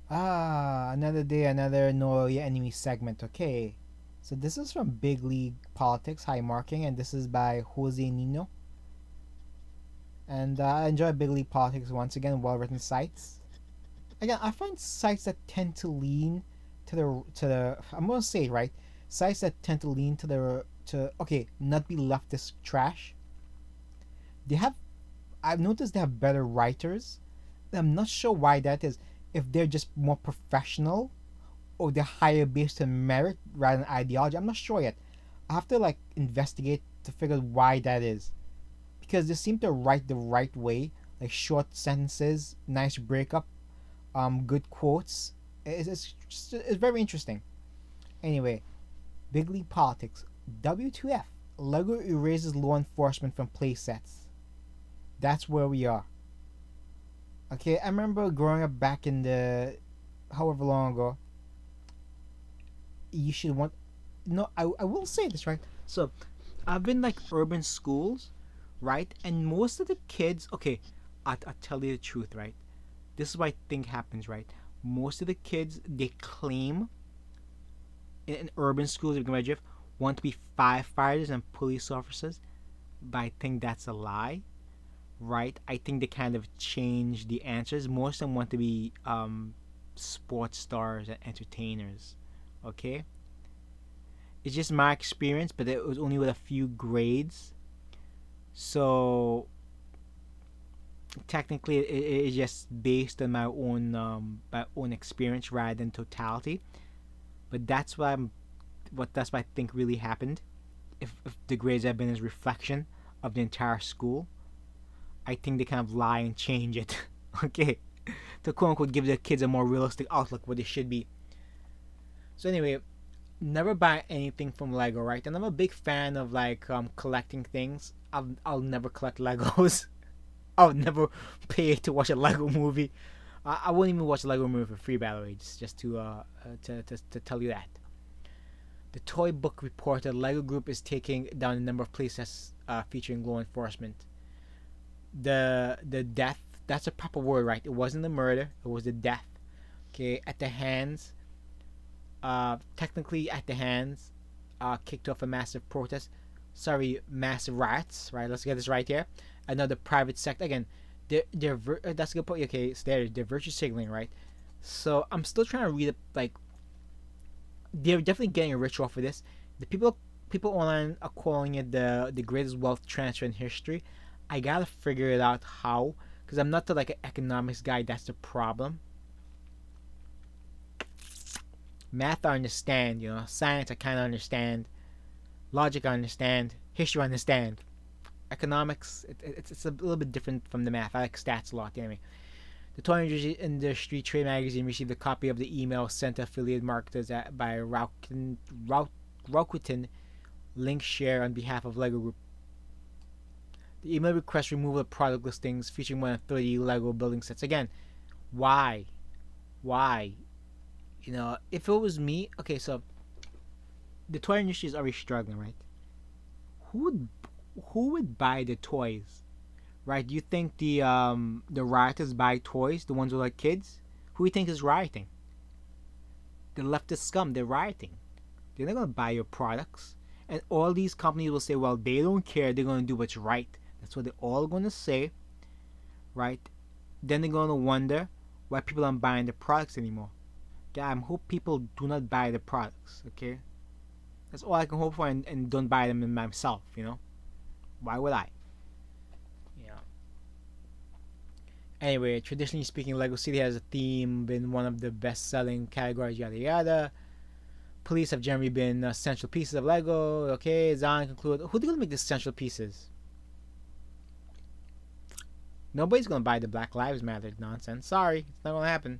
Another day, another Know Your Enemy segment. Okay. So this is from Big League Politics, High Marking, and this is by Jose Nino. And I enjoy Big League Politics once again, well written sites. Again, I find sites that tend to lean to the I'm gonna say it right. Sites that tend to lean to okay, not be leftist trash. They have I've noticed they have better writers. I'm not sure why that is. If they're just more professional or they're higher based on merit rather than ideology. I'm not sure yet. I have to like investigate to figure out why that is. Because they seem to write the right way, like short sentences, nice breakup, good quotes. It's very interesting. Anyway, Big League Politics. W2F. Lego erases law enforcement from play sets. That's where we are. Okay, I remember growing up back in the however long ago. You should want. No, I will say this right. So, I've been like urban schools, right? And most of the kids, okay, I'll tell you the truth, right? This is what I think happens, right? Most of the kids they claim in urban schools, if you can want to be firefighters and police officers, but I think that's a lie, right? I think they kind of change the answers. Most of them want to be sports stars and entertainers, okay? It's just my experience, but it was only with a few grades. So technically, it's just based on my own experience rather than totality. But that's what I think really happened. If the grades have been a reflection of the entire school, I think they kind of lie and change it. Okay, to quote unquote give the kids a more realistic outlook what they should be. So anyway, never buy anything from Lego, right? And I'm a big fan of like collecting things. I'll never collect Legos. I'll never pay to watch a Lego movie. I wouldn't even watch a Lego movie for free, by the way, just to tell you that. The Toy Book reported Lego Group is taking down a number of places featuring law enforcement. The death, that's a proper word, right? It wasn't the murder, it was the death. Okay, at the hands, technically at the hands, kicked off a massive protest. Sorry, massive riots, right? Let's get this right here. Another private sector again. That's a good point. Okay, so they're virtue signaling, right? So I'm still trying to read it. Like they're definitely getting rich off of this. The people online are calling it the greatest wealth transfer in history. I gotta figure it out how, because I'm not the like an economics guy. That's the problem. Math I understand, science I kind of understand, logic I understand, history I understand. Economics it's a little bit different from the math. I like stats a lot. Anyway, the toy industry trade magazine received a copy of the email sent to affiliate marketers by Rakuten Link Share on behalf of Lego Group. The email requests removal of product listings featuring more than 30 Lego building sets. Again, why? Why? If it was me, okay, so the toy industry is already struggling, right? Who would who would buy the toys, right? Do you think the rioters buy toys, the ones who like kids? Who do you think is rioting? The leftist scum. They're rioting. They're not gonna buy your products. And all these companies will say, well, they don't care. They're gonna do what's right. That's what they're all gonna say, right? Then they're gonna wonder why people aren't buying the products anymore. Okay, I hope people do not buy the products. Okay, that's all I can hope for, and don't buy them myself. Why would I? Yeah. Anyway, traditionally speaking, Lego City has a theme, been one of the best-selling categories. Yada yada. Police have generally been central pieces of Lego. Okay, Zan concluded. Who are gonna make the central pieces? Nobody's gonna buy the Black Lives Matter nonsense. Sorry, it's not gonna happen.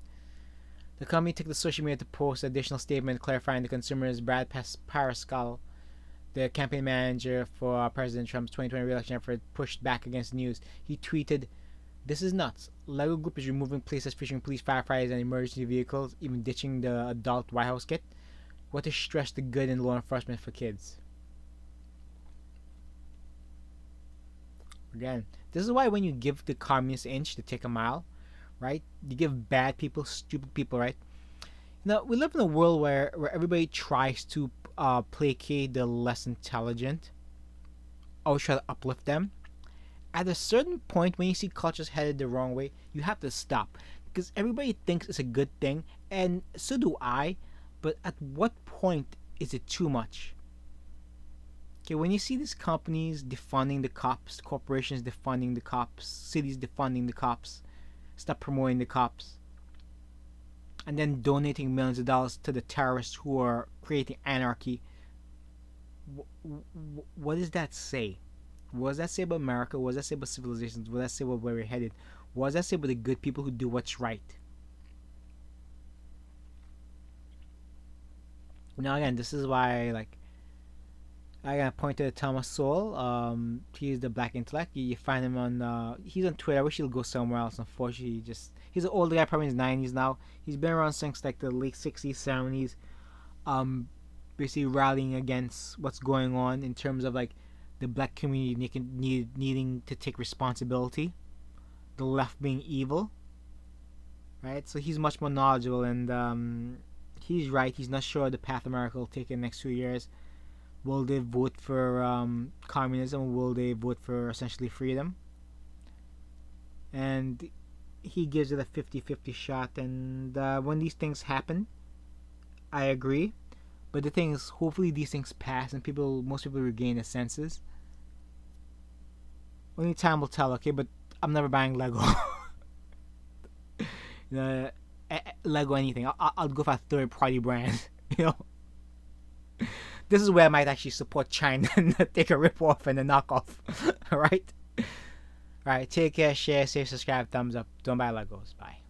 The company took the social media to post an additional statement clarifying the consumers. Brad Parscale, the campaign manager for President Trump's 2020 re-election effort, pushed back against the news. He tweeted, "This is nuts. Lego Group is removing places featuring police, firefighters, and emergency vehicles, even ditching the adult White House kit. What to stress the good in law enforcement for kids." Again, this is why when you give the communists an inch to take a mile, right? You give bad people, stupid people, right? Now we live in a world where everybody tries to placate the less intelligent, or try to uplift them. At a certain point, when you see cultures headed the wrong way, you have to stop because everybody thinks it's a good thing, and so do I. But at what point is it too much? Okay, when you see these companies defunding the cops, corporations defunding the cops, cities defunding the cops, stop promoting the cops, and then donating millions of dollars to the terrorists who are creating anarchy, what does that say? What does that say about America? What does that say about civilizations? What does that say about where we're headed? What does that say about the good people who do what's right? Now again, this is why I gotta point to Thomas Sowell. He's the Black Intellect. You find him on he's on Twitter. I wish he'll go somewhere else. Unfortunately, he's an older guy, probably in his 90s now. He's been around since like the late 60s, 70s. Um, Basically rallying against what's going on in terms of like the black community needing to take responsibility, the left being evil, right? So he's much more knowledgeable, and he's right. He's not sure the path America will take in the next few years. Will they vote for communism, or will they vote for essentially freedom? And he gives it a 50-50 shot. And when these things happen, I agree. But the thing is, hopefully these things pass and most people regain their senses. Only time will tell, okay? But I'm never buying Lego. Lego anything. I'll go for a third party brand. You know, this is where I might actually support China and take a rip off and a knockoff. All right. All right. Take care. Share. Save. Subscribe. Thumbs up. Don't buy Legos. Bye.